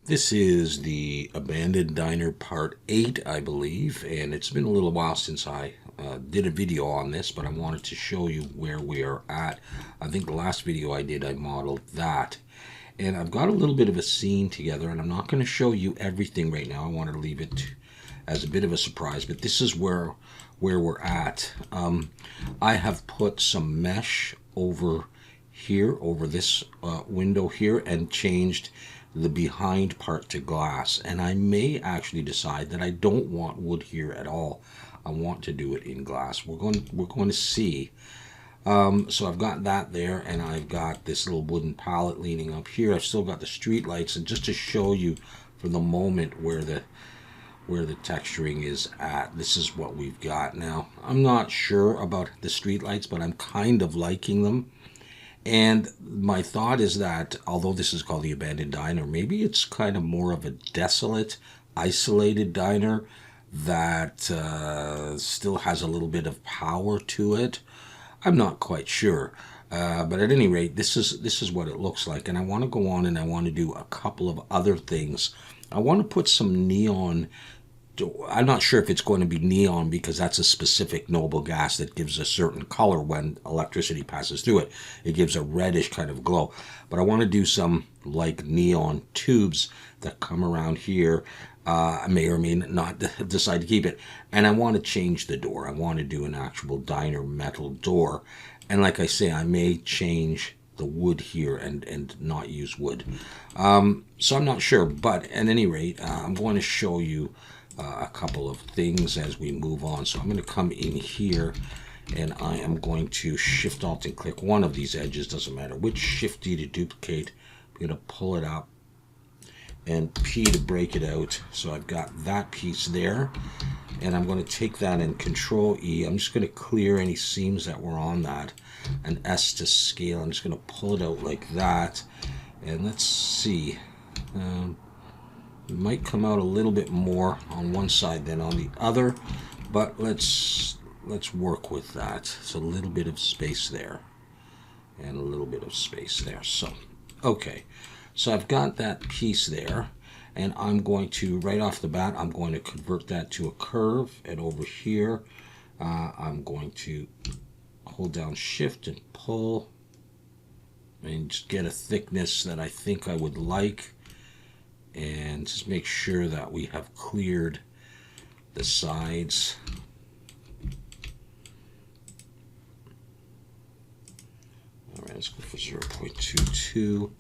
This is the Abandoned Diner Part 8, I believe, and it's been a little while since I did a video on this, but I wanted to show you where we are at. I think the last video I did, I modeled that. And I've got a little bit of a scene together, and I'm not going to show you everything right now. I wanted to leave it as a bit of a surprise, but this is where we're at. I have put some mesh over here, over this window here, and changed the behind part to glass, and I may actually decide that I don't want wood here at all. I want to do it in glass. We're going to see. So I've got that there, and I've got this little wooden pallet leaning up here. I've still got the street lights, and just to show you for the moment where the texturing is at, this is what we've got now. I'm not sure about the street lights, but I'm kind of liking them. And my thought is that, although this is called the Abandoned Diner, maybe it's kind of more of a desolate, isolated diner that still has a little bit of power to it. I'm not quite sure. But at any rate, this is what it looks like. And I want to go on and I want to do a couple of other things. I want to put some neon. I'm not sure if it's going to be neon because that's a specific noble gas that gives a certain color when electricity passes through it. It gives a reddish kind of glow. But I want to do some like neon tubes that come around here. I may or may not decide to keep it. And I want to change the door. I want to do an actual diner metal door. And like I say, I may change the wood here and not use wood. So I'm not sure. But at any rate, I'm going to show you a couple of things as we move on. So I'm going to come in here and I am going to Shift Alt and click one of these edges, doesn't matter which. Shift D to duplicate. I'm going to pull it up and P to break it out. So I've got that piece there, and I'm going to take that and Control E. I'm just going to clear any seams that were on that, and S to scale. I'm just going to pull it out like that, and let's see. It might come out a little bit more on one side than on the other, but let's work with that. So a little bit of space there and a little bit of space there. So okay, so I've got that piece there, and I'm going to, right off the bat, I'm going to convert that to a curve, and over here I'm going to hold down Shift and pull and just get a thickness that I think I would like. And just make sure that we have cleared the sides. All right, let's go for 0.22.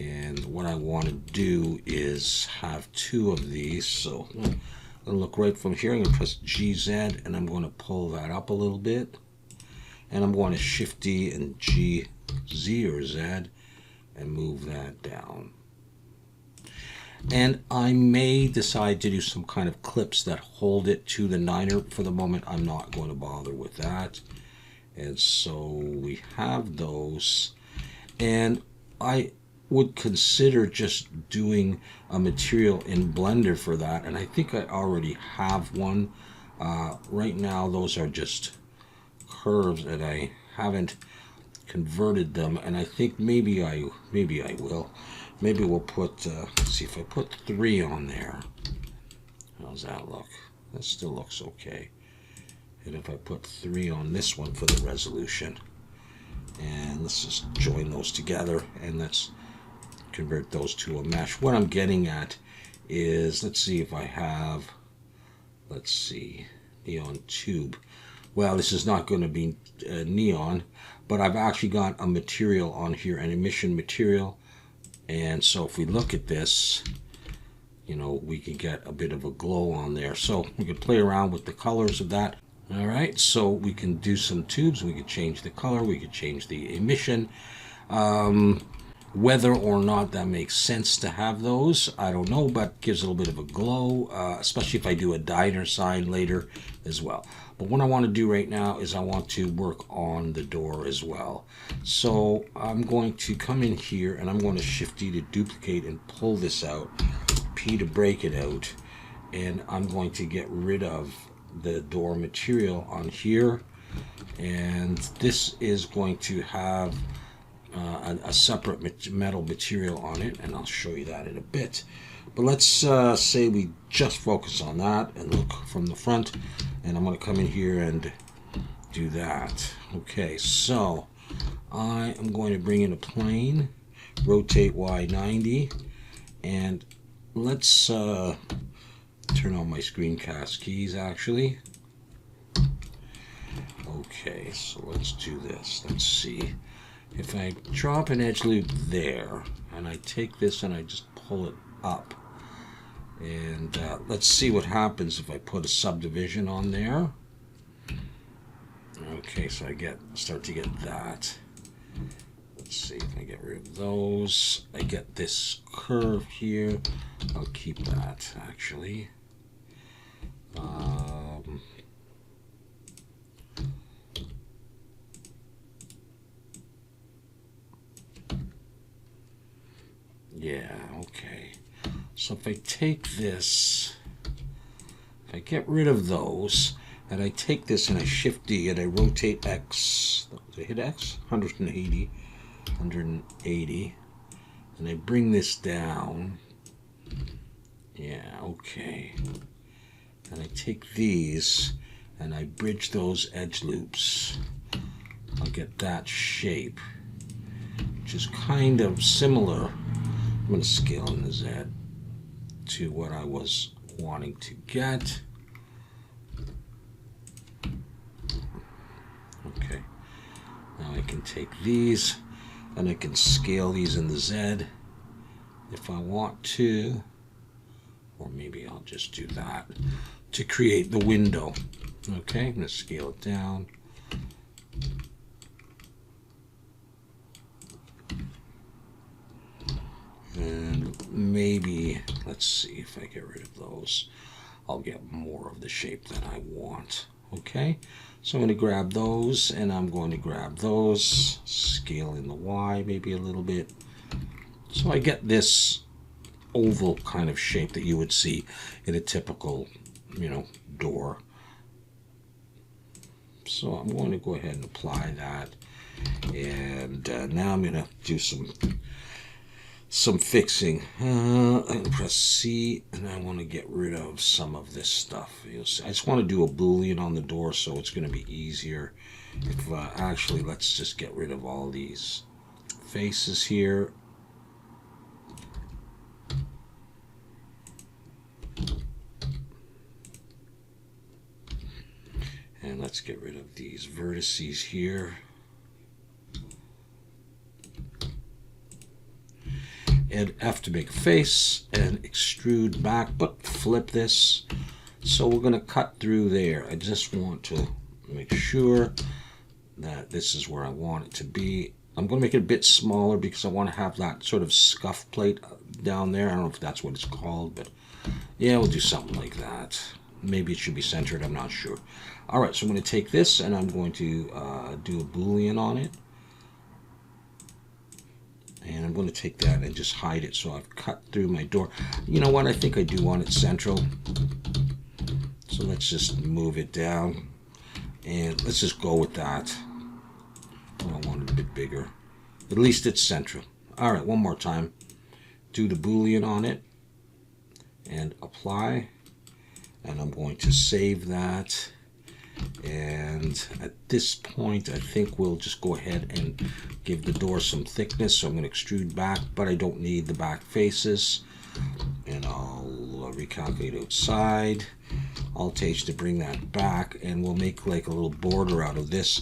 And what I want to do is have two of these. So I'm going to look right from here. I'm going to press GZ, and I'm going to pull that up a little bit. And I'm going to Shift D and GZ or Z and move that down. And I may decide to do some kind of clips that hold it to the niner. For the moment, I'm not going to bother with that. And so we have those. And I would consider just doing a material in Blender for that. And I think I already have one. Right now, those are just curves, and I haven't converted them. And I think maybe I will. Maybe we'll put, let's see, if I put 3 on there, how's that look? That still looks okay. And if I put 3 on this one for the resolution, and let's just join those together, and let's convert those to a mesh. What I'm getting at is, let's see if I have, let's see, neon tube. Well, this is not going to be neon, but I've actually got a material on here, an emission material. And so if we look at this, you know, we can get a bit of a glow on there. So we could play around with the colors of that. All right, so we can do some tubes. We could change the color. We could change the emission. Whether or not that makes sense to have those, I don't know, but gives a little bit of a glow, especially if I do a diner sign later as well. But what I want to do right now is I want to work on the door as well. So I'm going to come in here, and I'm going to Shift D to duplicate and pull this out, P to break it out, and I'm going to get rid of the door material on here. And this is going to have a separate metal material on it, and I'll show you that in a bit. But let's say we just focus on that and look from the front, and I'm going to come in here and do that. Okay, so I am going to bring in a plane, rotate Y 90, and let's turn on my screencast keys actually. Okay, so let's do this. Let's see. If I drop an edge loop there, and I take this and I just pull it up, and let's see what happens if I put a subdivision on there. Okay, so I start to get that. Let's see if I get rid of those. I get this curve here. I'll keep that actually. Yeah, okay. So if I take this, if I get rid of those, and I take this and I shift D and I rotate X, did I hit X? 180, and I bring this down. Yeah, okay. And I take these and I bridge those edge loops. I'll get that shape, which is kind of similar. I'm going to scale in the Z to what I was wanting to get. Okay, now I can take these and I can scale these in the Z if I want to, or maybe I'll just do that to create the window. Okay, I'm going to scale it down. And maybe, let's see if I get rid of those, I'll get more of the shape that I want. Okay, so I'm going to grab those and I'm going to grab those, scale in the Y maybe a little bit. So I get this oval kind of shape that you would see in a typical, door. So I'm going to go ahead and apply that. And now I'm going to do some fixing. I'm going to press C, and I want to get rid of some of this stuff. You'll see, I just want to do a Boolean on the door, so it's going to be easier. If actually, let's just get rid of all these faces here. And let's get rid of these vertices here. And F to make a face and extrude back, but flip this. So we're going to cut through there. I just want to make sure that this is where I want it to be. I'm going to make it a bit smaller because I want to have that sort of scuff plate down there. I don't know if that's what it's called, but yeah, we'll do something like that. Maybe it should be centered, I'm not sure. All right, so I'm going to take this and I'm going to do a Boolean on it. And I'm going to take that and just hide it. So I've cut through my door. You know what? I think I do want it central. So let's just move it down. And let's just go with that. I want it a bit bigger. At least it's central. All right, one more time. Do the Boolean on it. And apply. And I'm going to save that. And at this point, I think we'll just go ahead and give the door some thickness. So I'm going to extrude back, but I don't need the back faces. And I'll recalculate outside. Alt-H to bring that back, and we'll make like a little border out of this.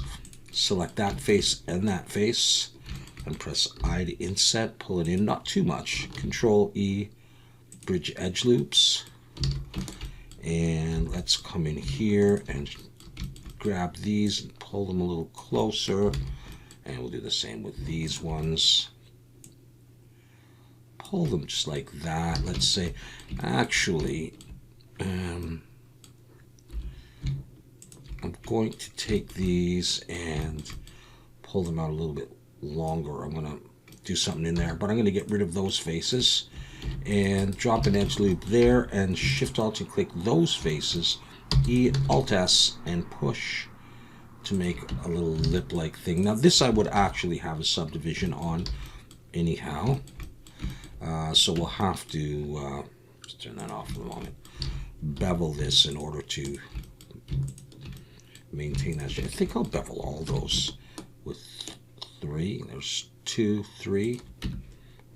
Select that face and that face, and press I to inset, pull it in, not too much. Control E, bridge edge loops. And let's come in here and grab these and pull them a little closer, and we'll do the same with these ones. Pull them just like that. Let's say, actually, I'm going to take these and pull them out a little bit longer. I'm going to do something in there, but I'm going to get rid of those faces and drop an edge loop there and Shift Alt and click those faces, E Alt S, and push to make a little lip-like thing. Now this I would actually have a subdivision on anyhow. So we'll have to, let's turn that off for the moment, bevel this in order to maintain that shape. I think I'll bevel all those with 3. There's 2, 3.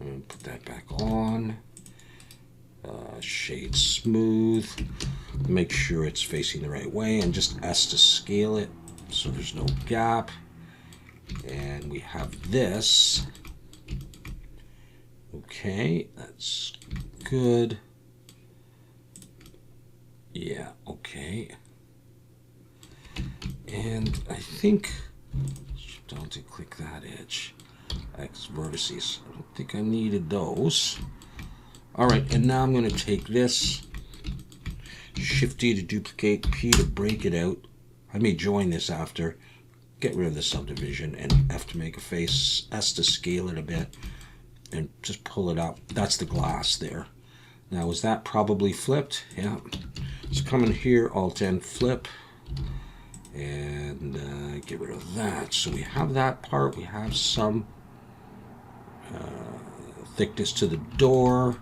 And put that back on. Shade smooth. Make sure it's facing the right way, and just S to scale it so there's no gap. And we have this. Okay, that's good. Yeah, okay. And I think, don't click that edge. X vertices. I don't think I needed those. All right, and now I'm going to take this, Shift D to duplicate, P to break it out. I may join this after. Get rid of the subdivision, and F to make a face, S to scale it a bit, and just pull it up. That's the glass there. Now, is that probably flipped? Yeah. Let's come in here, Alt N, flip, and get rid of that. So we have that part. We have some thickness to the door.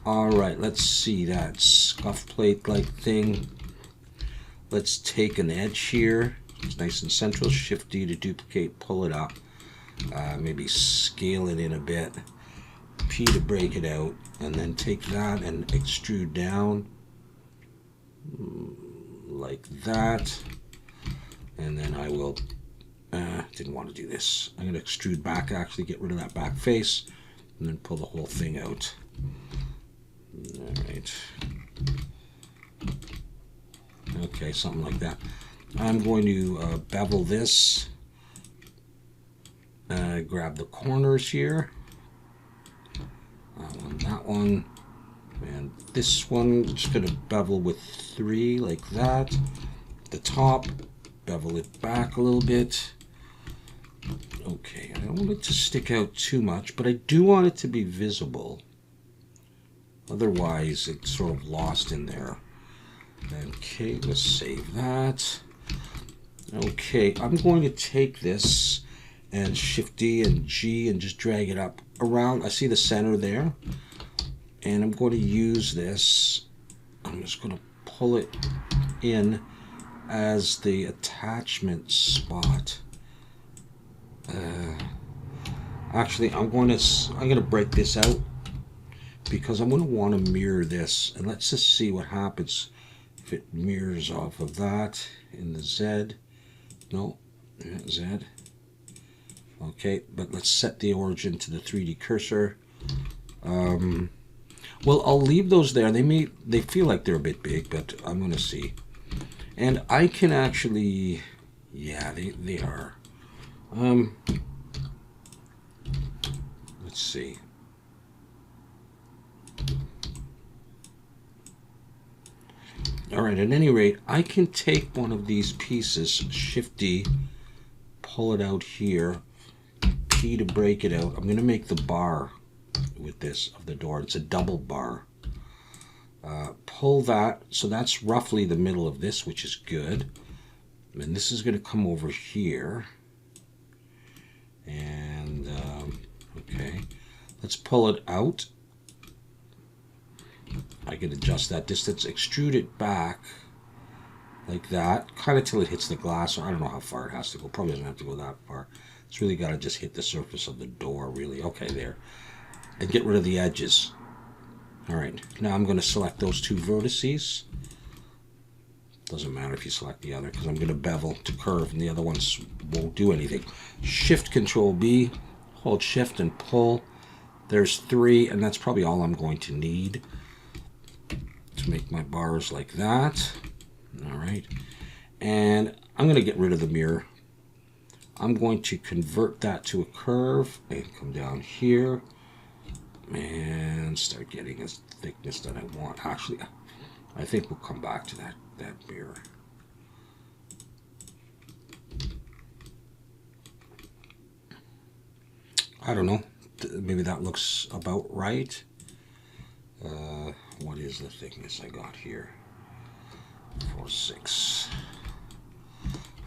All right, let's see that scuff plate like thing. Let's take an edge here. It's nice and central. Shift D to duplicate, pull it up. Maybe scale it in a bit. P to break it out, and then take that and extrude down like that. And then I will, didn't want to do this. I'm going to extrude back, actually get rid of that back face, and then pull the whole thing out. All right. Okay, something like that. I'm going to bevel this. Grab the corners here. That one, and this one. I'm just going to bevel with 3 like that. The top, bevel it back a little bit. Okay, I don't want it to stick out too much, but I do want it to be visible. Otherwise, it's sort of lost in there. Okay, let's save that. Okay, I'm going to take this and Shift D and G and just drag it up around. I see the center there. And I'm going to use this. I'm just going to pull it in as the attachment spot. Actually, I'm going to break this out, because I'm going to want to mirror this, and let's just see what happens if it mirrors off of that in the Z. No, Z. Okay, but let's set the origin to the 3D cursor. Well, I'll leave those there. They feel like they're a bit big, but I'm going to see. And I can actually, yeah, they are. Let's see. All right, at any rate, I can take one of these pieces, Shift D, pull it out here, P to break it out. I'm going to make the bar with this of the door. It's a double bar. Pull that, so that's roughly the middle of this, which is good. And this is going to come over here. And, okay, let's pull it out. I can adjust that distance, extrude it back like that, kind of till it hits the glass. Or I don't know how far it has to go. Probably doesn't have to go that far. It's really got to just hit the surface of the door, really. Okay, there. And get rid of the edges. All right, now I'm going to select those 2 vertices. Doesn't matter if you select the other, because I'm going to bevel to curve, and the other ones won't do anything. Shift Control B, hold Shift and pull. There's 3, and that's probably all I'm going to need to make my bars like that. All right, and I'm going to get rid of the mirror. I'm going to convert that to a curve and come down here and start getting a thickness that I want. Actually, I think we'll come back to that mirror. I don't know. Maybe that looks about right. What is the thickness I got here? 4/6.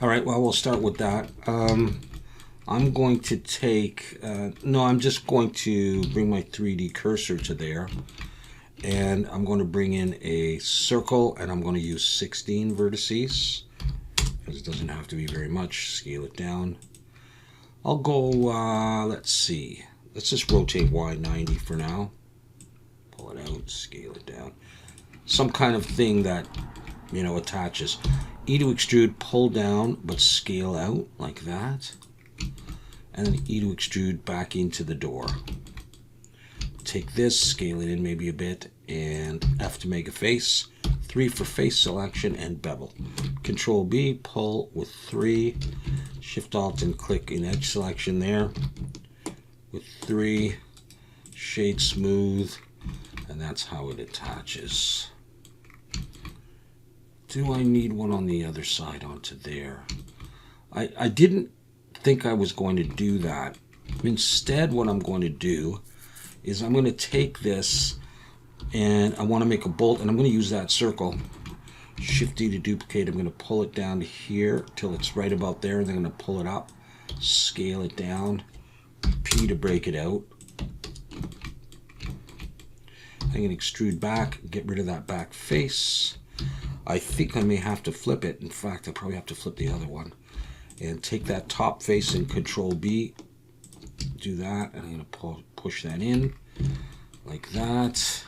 All right, well, we'll start with that. I'm going to take, no, I'm just going to bring my 3D cursor to there. And I'm going to bring in a circle, and I'm going to use 16 vertices, because it doesn't have to be very much. Scale it down. I'll go, let's see. Let's just rotate Y 90 for now. Pull it out, scale it down. Some kind of thing that, you know, attaches. E to extrude, pull down, but scale out like that. And then E to extrude back into the door. Take this, scale it in maybe a bit, and F to make a face. 3 for face selection and bevel. Control B, pull with 3. Shift Alt and click in edge selection there. With 3, shade smooth, and that's how it attaches. Do I need one on the other side onto there? I didn't think I was going to do that. Instead, what I'm going to do is I'm going to take this, and I want to make a bolt, and I'm going to use that circle. Shift D to duplicate. I'm going to pull it down to here till it's right about there, and then I'm going to pull it up, scale it down, P to break it out. I'm going to extrude back, get rid of that back face. I think I may have to flip it. In fact, I probably have to flip the other one. And take that top face and Control B. Do that, and I'm going to push that in like that.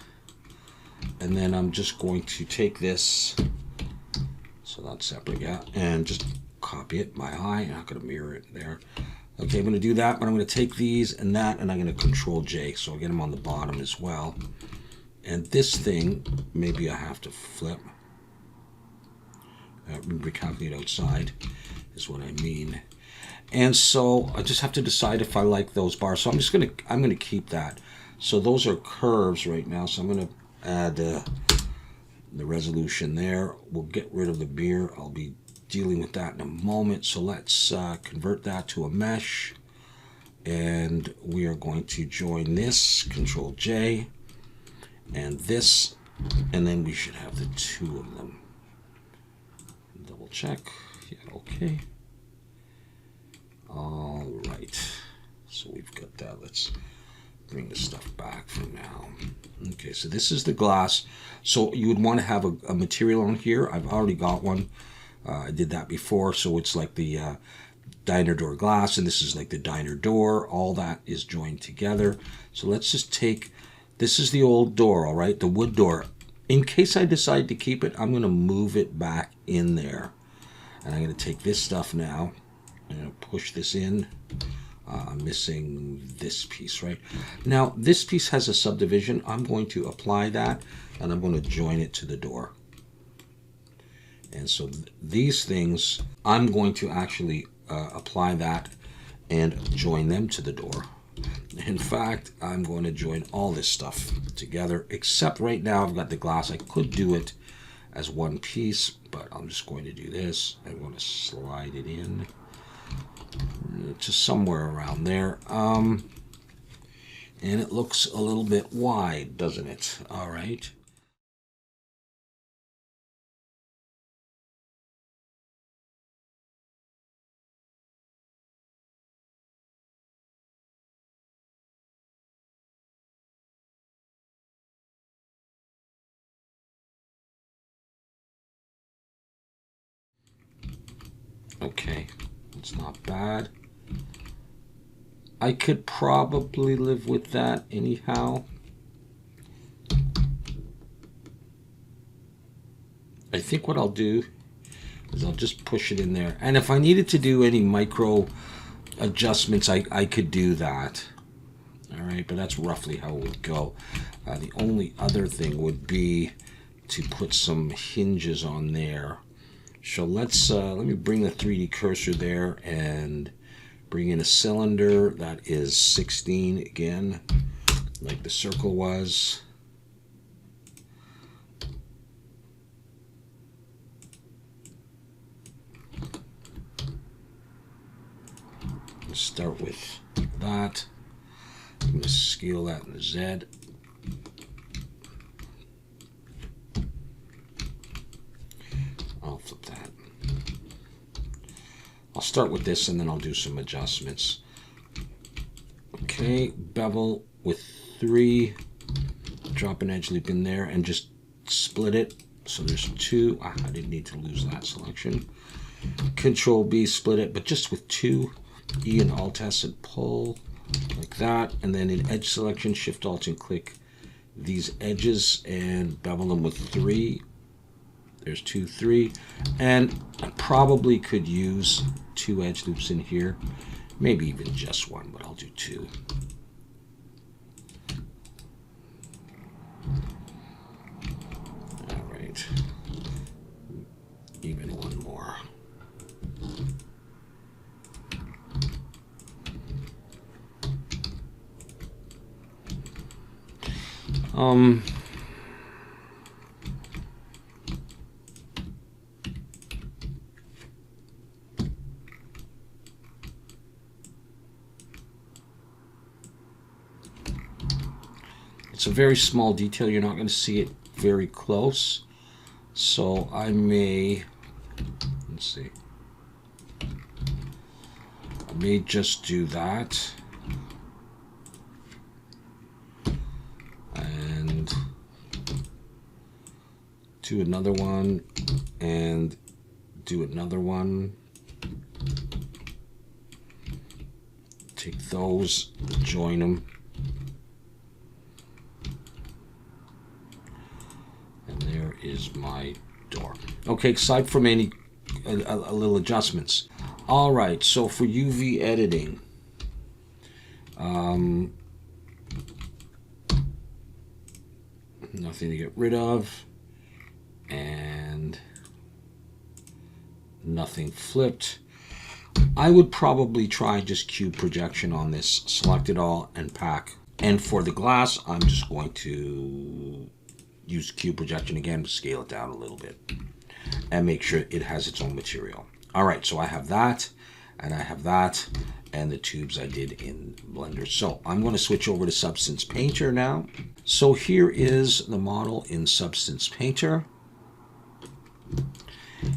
And then I'm just going to take this, so that's separate, yeah, and just copy it by eye. I'm not going to mirror it there. Okay, I'm going to do that, but I'm going to take these and that, and I'm going to Control J, so I'll get them on the bottom as well. And this thing, maybe I have to flip. Recalculate outside is what I mean. And so I just have to decide if I like those bars. So I'm gonna keep that. So those are curves right now. So I'm gonna add the resolution there. We'll get rid of the mirror. I'll be dealing with that in a moment. So let's convert that to a mesh. And we are going to join this, Control J, and this, and then we should have the 2 of them. Double check. Yeah, okay. All right. So we've got that. Let's bring the stuff back for now. Okay, so this is the glass. So you would want to have a material on here. I've already got one. I did that before. So it's like the diner door glass, and this is like the diner door. All that is joined together. So let's just take, this is the old door, all right, the wood door. In case I decide to keep it, I'm going to move it back in there. And I'm going to take this stuff now. I'm going to push this in. I'm missing this piece, right? Now, this piece has a subdivision. I'm going to apply that, and I'm going to join it to the door. And so these things, I'm going to actually apply that and join them to the door. In fact, I'm going to join all this stuff together, except right now I've got the glass. I could do it as one piece, but I'm just going to do this. I'm going to slide it in to somewhere around there. And it looks a little bit wide, doesn't it? All right. Okay, it's not bad. I could probably live with that anyhow. I think what I'll do is I'll just push it in there. And if I needed to do any micro adjustments, I could do that. All right, but that's roughly how it would go. The only other thing would be to put some hinges on there. So let me bring the 3D cursor there and bring in a cylinder that is 16 again, like the circle was. Let's start with that. I'm going to scale that in the Z. I'll flip that. I'll start with this and then I'll do some adjustments. Okay, bevel with 3, drop an edge loop in there and just split it. So there's 2. I didn't need to lose that selection. Control B, split it, but just with 2. E and Alt S and pull like that. And then in edge selection, Shift Alt and click these edges and bevel them with 3. There's 2, 3. And I probably could use 2 edge loops in here. Maybe even just 1, but I'll do 2. All right. Even 1 more. It's a very small detail. You're not going to see it very close. So I may, let's see, I may just do that. And do another one and do another one. Take those, join them. Is my door. Okay, aside from any a little adjustments. All right, so for UV editing, nothing to get rid of, and nothing flipped. I would probably try just cube projection on this. Select it all and pack. And for the glass, I'm just going to use cube projection again to scale it down a little bit and make sure it has its own material. All right, so I have that and I have that and the tubes I did in Blender. So I'm going to switch over to Substance Painter now. So here is the model in Substance Painter.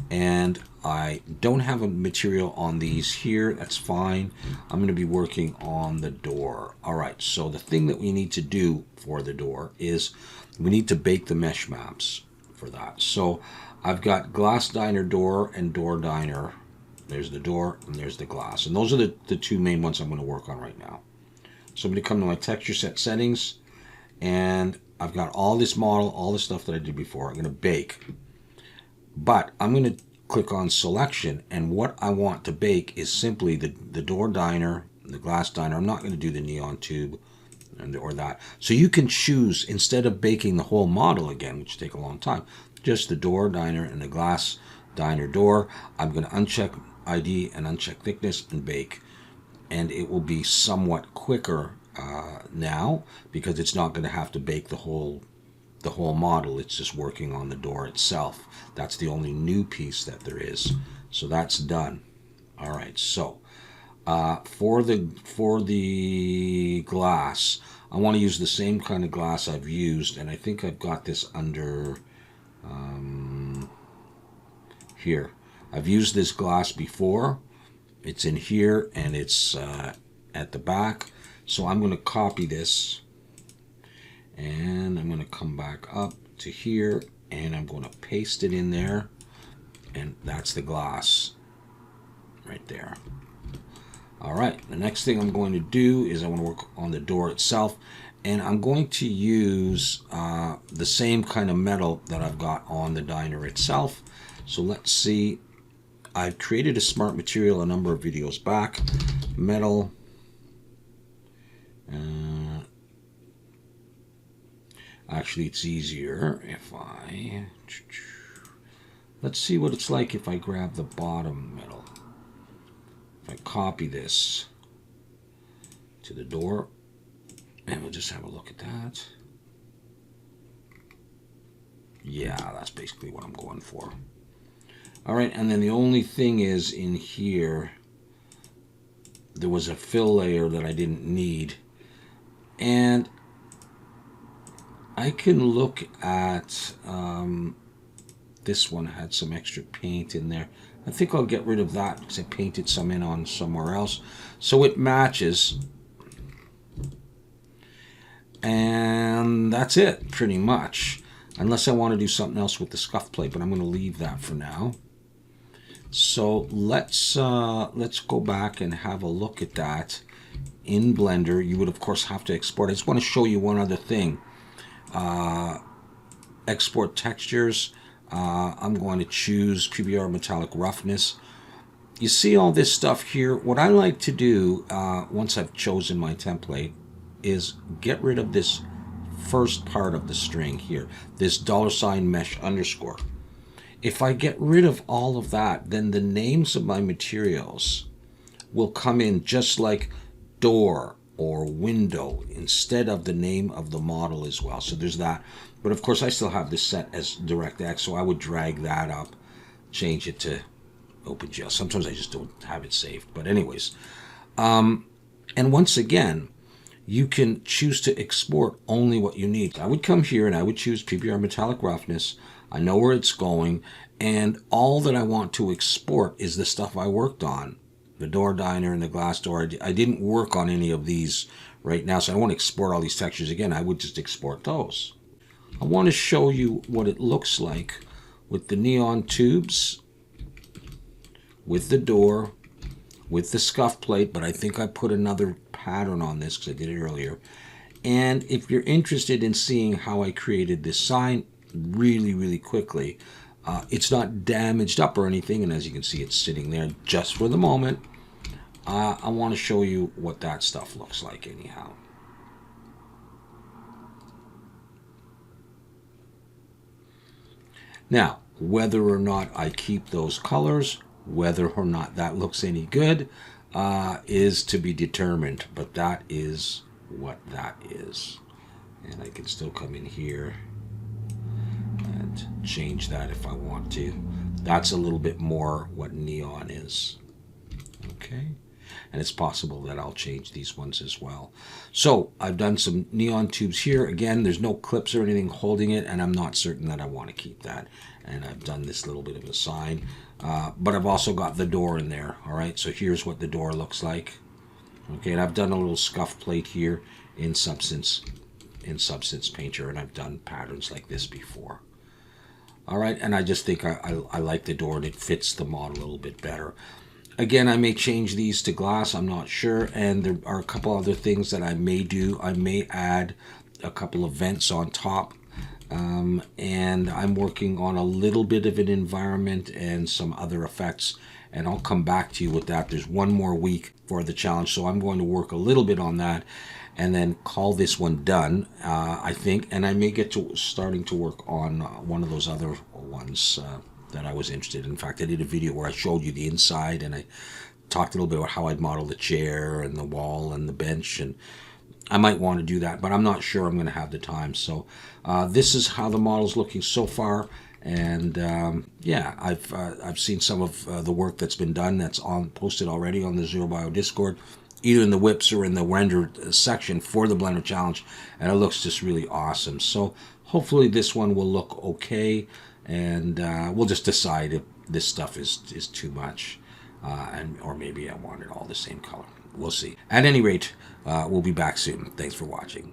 And I don't have a material on these here. That's fine. I'm going to be working on the door. All right, so the thing that we need to do for the door is we need to bake the mesh maps for that. So I've got glass diner door and door diner. There's the door and there's the glass. And those are the 2 main ones I'm going to work on right now. So I'm going to come to my texture set settings and I've got all this model, all the stuff that I did before. I'm going to bake. But I'm going to click on selection, and what I want to bake is simply the door diner, the glass diner. I'm not going to do the neon tube or that. So you can choose, instead of baking the whole model again, which take a long time, just the door diner and the glass diner door. I'm going to uncheck ID and uncheck thickness and bake. And it will be somewhat quicker now because it's not going to have to bake the whole model. It's just working on the door itself. That's the only new piece that there is. So that's done. All right, so for the glass, I want to use the same kind of glass I've used, and I think I've got this under here. I've used this glass before. It's in here and it's at the back. So I'm going to copy this and I'm going to come back up to here and I'm going to paste it in there, and that's the glass right there. All right, the next thing I'm going to do is I want to work on the door itself, and I'm going to use the same kind of metal that I've got on the diner itself. So let's see, I've created a smart material a number of videos back. Metal, actually it's easier if I, let's see what it's like if I grab the bottom metal. If I copy this to the door, and we'll just have a look at that. Yeah, that's basically what I'm going for. All right, and then the only thing is in here, there was a fill layer that I didn't need. And I can look at, this one had some extra paint in there. I think I'll get rid of that because I painted some in on somewhere else. So it matches. And that's it, pretty much. Unless I want to do something else with the scuff plate, but I'm going to leave that for now. So let's go back and have a look at that in Blender. You would, of course, have to export. I just want to show you one other thing. Export textures. I'm going to choose PBR Metallic Roughness. You see all this stuff here. What I like to do, once I've chosen my template, is get rid of this first part of the string here, this $mesh underscore. If I get rid of all of that, then the names of my materials will come in just like door or window instead of the name of the model as well. So there's that. But of course I still have this set as DirectX, so I would drag that up, change it to OpenGL. Sometimes I just don't have it saved. But anyways, and once again, you can choose to export only what you need. I would come here and I would choose PBR Metallic Roughness. I know where it's going, and all that I want to export is the stuff I worked on. The door diner and the glass door. I didn't work on any of these right now, so I don't want to export all these textures again. I would just export those. I want to show you what it looks like with the neon tubes, with the door, with the scuff plate, but I think I put another pattern on this because I did it earlier. And if you're interested in seeing how I created this sign really quickly, it's not damaged up or anything, and as you can see, it's sitting there just for the moment. I want to show you what that stuff looks like anyhow. Now, whether or not I keep those colors, whether or not that looks any good, is to be determined, but that is what that is. And I can still come in here and change that if I want to. That's a little bit more what neon is. Okay, and it's possible that I'll change these ones as well. So I've done some neon tubes here. Again, there's no clips or anything holding it, and I'm not certain that I want to keep that. And I've done this little bit of a sign, but I've also got the door in there. All right, so here's what the door looks like. Okay, and I've done a little scuff plate here in Substance Painter, and I've done patterns like this before. All right, and I just think I like the door, and it fits the model a little bit better. Again, I may change these to glass, I'm not sure, and there are a couple other things that I may do. I may add a couple of vents on top, and I'm working on a little bit of an environment and some other effects, and I'll come back to you with that. There's one more week for the challenge, so I'm going to work a little bit on that and then call this one done, I think, and I may get to starting to work on one of those other ones that I was interested in. In fact, I did a video where I showed you the inside, and I talked a little bit about how I'd model the chair and the wall and the bench, and I might want to do that, but I'm not sure I'm going to have the time. So this is how the model's looking so far, and yeah, I've seen some of the work that's been done that's posted already on the ZeroBio Discord, either in the whips or in the render section for the Blender Challenge, and it looks just really awesome. So hopefully this one will look okay, and we'll just decide if this stuff is too much, or maybe I want it all the same color. We'll see. At any rate, we'll be back soon. Thanks for watching.